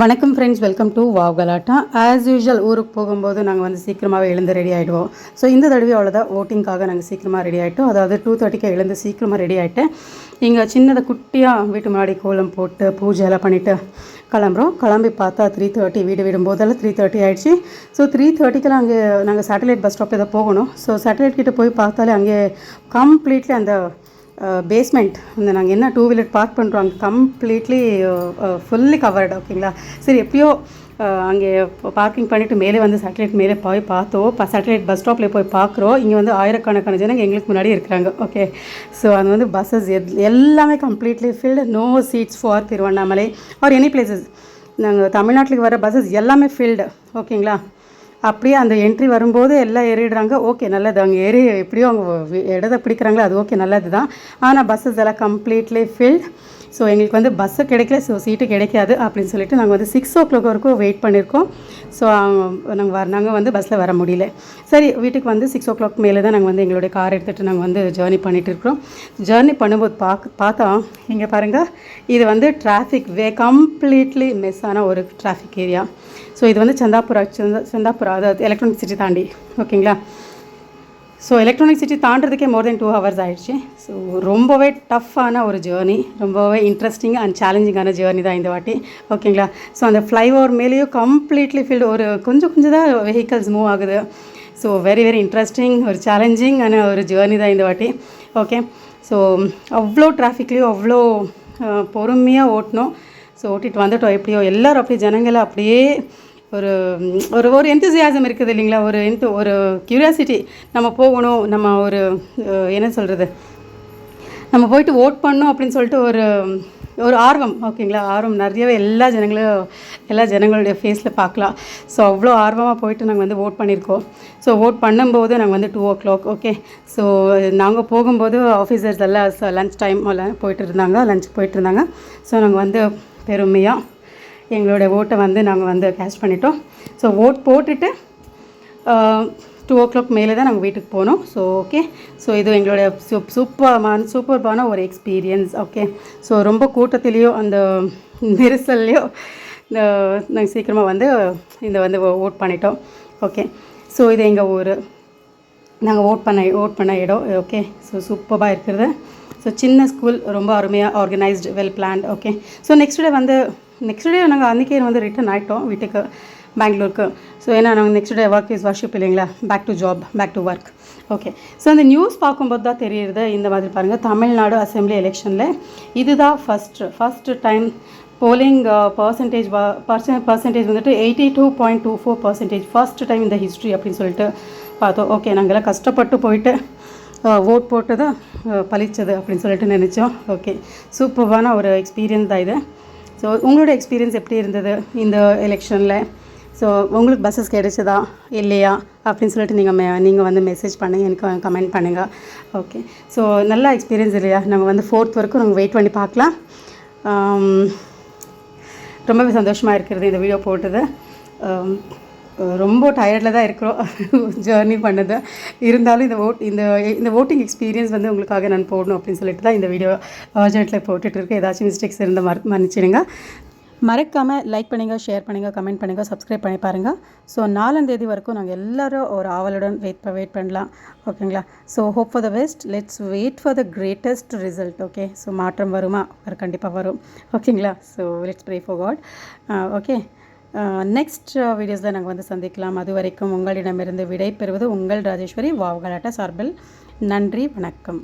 வணக்கம் friends, welcome to wow கலாட்டா. As usual ஊருக்கு போகும்போது நாங்கள் வந்து சீக்கிரமாகவே எழுந்து ரெடி ஆகிடுவோம். ஸோ இந்த தடவை அவ்வளோதான் ஓட்டிங்காக நாங்கள் சீக்கிரமாக ரெடி ஆகிட்டோம். அதாவது 2:30க்கு எழுந்து சீக்கிரமாக ரெடி ஆகிட்டு இங்கே சின்னதை குட்டியாக வீட்டு முன்னாடி கோலம் போட்டு பூஜை எல்லாம் பண்ணிவிட்டு கிளம்பி பார்த்தா 3:30 வீடு விடும்போதெல்லாம் 3:30 ஆகிடுச்சு. ஸோ 3:30க்கெல்லாம் அங்கே நாங்கள் சேட்டலைட் பஸ் ஸ்டாப் ஏதோ போகணும். ஸோ சேட்டலைட் கிட்டே போய் பார்த்தாலே அங்கே கம்ப்ளீட்லி அந்த பேஸ்மெண்ட் அந்த நாங்கள் என்ன 2 வீலர் பார்க் பண்ணுறோம் அங்கே கம்ப்ளீட்லி ஃபுல்லி கவர்டு. ஓகேங்களா, சரி எப்படியோ அங்கே பார்க்கிங் பண்ணிவிட்டு மேலே வந்து சேட்டலைட் மேலே போய் பார்த்தோம். சேட்டலைட் பஸ் ஸ்டாப்பில் போய் பார்க்குறோம். இங்கே வந்து ஆயிரக்கணக்கான ஜனங்க எங்களுக்கு முன்னாடி இருக்கிறாங்க. ஓகே, ஸோ அது வந்து பஸ்ஸஸ் எல்லாமே completely filled. No seats for Tiruvannamalai or any places. நாங்கள் தமிழ்நாட்டுக்கு வர பஸ்ஸஸ் எல்லாமே ஃபில்டு. ஓகேங்களா, அப்படியே அந்த என்ட்ரி வரும்போது எல்லாம் ஏறிடுறாங்க. ஓகே, நல்லது. அங்கே ஏறி எப்படியோ அவங்க இடத்த பிடிக்கிறாங்களோ அது ஓகே, நல்லது தான். ஆனால் பஸ்ஸஸ் எல்லாம் கம்ப்ளீட்லி ஃபில்ட். ஸோ எங்களுக்கு வந்து பஸ்ஸு கிடைக்கல, ஸோ சீட்டு கிடைக்காது அப்படின்னு சொல்லிட்டு நாங்கள் வந்து 6 o'clock வரைக்கும் வெயிட் பண்ணியிருக்கோம். ஸோ நாங்கள் வந்து பஸ்ஸில் வர முடியல. சரி, வீட்டுக்கு வந்து 6 o'clock மேலே தான் நாங்கள் வந்து எங்களுடைய கார் எடுத்துகிட்டு நாங்கள் வந்து ஜேர்னி பண்ணிகிட்டு இருக்கிறோம். ஜேர்னி பண்ணும்போது பார்த்தா இங்கே பாருங்கள், இது வந்து டிராஃபிக் கம்ப்ளீட்லி மிஸ் ஆன ஒரு டிராஃபிக் ஏரியா. ஸோ இது வந்து சந்தாபுரா அதாவது எலக்ட்ரானிக் சிட்டி தாண்டி. ஓகேங்களா, ஸோ எலக்ட்ரானிக் சிட்டி தாண்டதுக்கே மோர் தென் 2 hours ஆகிடுச்சு. ஸோ ரொம்பவே டஃப்பான ஒரு ஜேர்னி, ரொம்பவே இன்ட்ரெஸ்டிங் அண்ட் சேலஞ்சிங்கான ஜேர்னி தான் இந்த வாட்டி. ஓகேங்களா, ஸோ அந்த ஃப்ளைஓவர் மேலேயும் கம்ப்ளீட்லி ஃபீல்டு ஒரு கொஞ்சம் தான் வெஹிக்கல்ஸ் மூவ் ஆகுது. ஸோ வெரி இன்ட்ரெஸ்டிங், ஒரு சேலஞ்சிங்கான ஒரு ஜேர்னி தான் இந்த வாட்டி. ஓகே, ஸோ அவ்வளோ டிராஃபிக்லேயும் அவ்வளோ பொறுமையாக ஓட்டணும். ஸோ ஓட்டிகிட்டு வந்துட்டோம். எப்படியோ எல்லோரும் அப்படியே ஜனங்களை அப்படியே ஒரு ஒரு ஒரு என்தூசியாசம் இருக்குது இல்லைங்களா, ஒரு க்யூரியாசிட்டி. நம்ம போகணும், நம்ம ஒரு என்ன சொல்கிறது, நம்ம போயிட்டு ஓட் பண்ணணும் அப்படின்னு சொல்லிட்டு ஒரு ஆர்வம். ஓகேங்களா, ஆர்வம் நிறையவே எல்லா ஜனங்களுடைய ஃபேஸில் பார்க்கலாம். ஸோ அவ்வளோ ஆர்வமாக போயிட்டு நாங்கள் வந்து ஓட் பண்ணியிருக்கோம். ஸோ ஓட் பண்ணும்போது நாங்கள் வந்து 2 o'clock. ஓகே, ஸோ நாங்கள் போகும்போது ஆஃபீஸர்ஸ் எல்லாம் லன்ச் டைம் போயிட்டு இருந்தாங்க, லஞ்சுக்கு போயிட்டு இருந்தாங்க. ஸோ நாங்கள் வந்து பெருமையாக எங்களுடைய ஓட்டை வந்து நாங்கள் வந்து கேஷ் பண்ணிட்டோம். ஸோ ஓட் போட்டுட்டு 2 o'clock மேலே தான் நாங்கள் வீட்டுக்கு போனோம். ஸோ ஓகே, ஸோ இது எங்களுடைய சூப்பர்பான ஒரு எக்ஸ்பீரியன்ஸ். ஓகே, ஸோ ரொம்ப கூட்டத்துலேயோ அந்த நெரிசல்லையோ நாங்கள் சீக்கிரமாக வந்து வந்து ஓட் பண்ணிட்டோம். ஓகே, ஸோ இது எங்கள் ஊர், நாங்கள் ஓட் பண்ண இடம். ஓகே, ஸோ சூப்பராக இருக்கிறது. ஸோ சின்ன ஸ்கூல், ரொம்ப அருமையாக organised, well planned. Okay, so next day நாங்கள் அன்றைக்கே வந்து ரிட்டர்ன் ஆகிட்டோம் வீட்டுக்கு, பெங்களூருக்கு. ஸோ ஏன்னா நாங்கள் next day work is worship இல்லைங்களா, back to job, back to work. Okay, so அந்த நியூஸ் பார்க்கும்போது தான் தெரியுது. இந்த மாதிரி பாருங்கள், தமிழ்நாடு அசம்பிளி எலெக்ஷனில் இதுதான் ஃபஸ்ட்டு டைம் போலிங் பர்சன்டேஜ் வந்துட்டு 82.24% ஃபர்ஸ்ட் டைம் இந்த ஹிஸ்ட்ரி அப்படின்னு சொல்லிட்டு பார்த்தோம். ஓகே, நாங்கள்லாம் கஷ்டப்பட்டு போயிட்டு ஓட் போட்டு தான் பழிச்சது அப்படின்னு சொல்லிட்டு நினச்சோம். ஓகே, சூப்பரான ஒரு எக்ஸ்பீரியன்ஸ் தான் இது. ஸோ உங்களோட எக்ஸ்பீரியன்ஸ் எப்படி இருந்தது இந்த எலெக்ஷனில்? ஸோ உங்களுக்கு பஸ்ஸஸ் கிடைச்சதா இல்லையா அப்படின்னு சொல்லிட்டு நீங்கள் வந்து மெசேஜ் பண்ணுங்கள், எனக்கு கமெண்ட் பண்ணுங்கள். ஓகே, ஸோ நல்ல எக்ஸ்பீரியன்ஸ் இல்லையா? நாங்கள் வந்து 4th வரைக்கும் நாங்கள் வெயிட் பண்ணி பார்க்கலாம். ரொம்பவே சந்தோஷமாக இருக்கிறது இந்த வீடியோ போட்டது. ரொம்ப டயர்டில் தான் இருக்கிறோம் ஜேர்னி பண்ணது. இருந்தாலும் இந்த ஓட்டிங் எக்ஸ்பீரியன்ஸ் வந்து உங்களுக்காக நான் போடணும் அப்படின்னு சொல்லிட்டு தான் இந்த வீடியோ அர்ஜென்ட்டில் போட்டுட்ருக்கேன். ஏதாச்சும் மிஸ்டேக்ஸ் இருந்தால் மன்னிச்சிடுங்க. மறக்காமல் லைக் பண்ணுங்கள், ஷேர் பண்ணுங்கள், கமெண்ட் பண்ணுங்கள், சப்ஸ்கிரைப் பண்ணி பாருங்கள். ஸோ 4ஆம் தேதி வரைக்கும் நாங்கள் எல்லோரும் ஒரு ஆவலுடன் வெயிட் பண்ணலாம். ஓகேங்களா, so hope for the best, let's wait for the greatest result. Okay, so மாற்றம் வருமா? கண்டிப்பாக வரும். ஓகேங்களா, so let's pray for God. Okay, next வீடியோஸில் நாங்கள் வந்து சந்திக்கலாம். அது வரைக்கும் உங்களிடமிருந்து விடை பெறுவது உங்கள் ராஜேஸ்வரி வாவ் கலாட்டா சார்பில். நன்றி, வணக்கம்.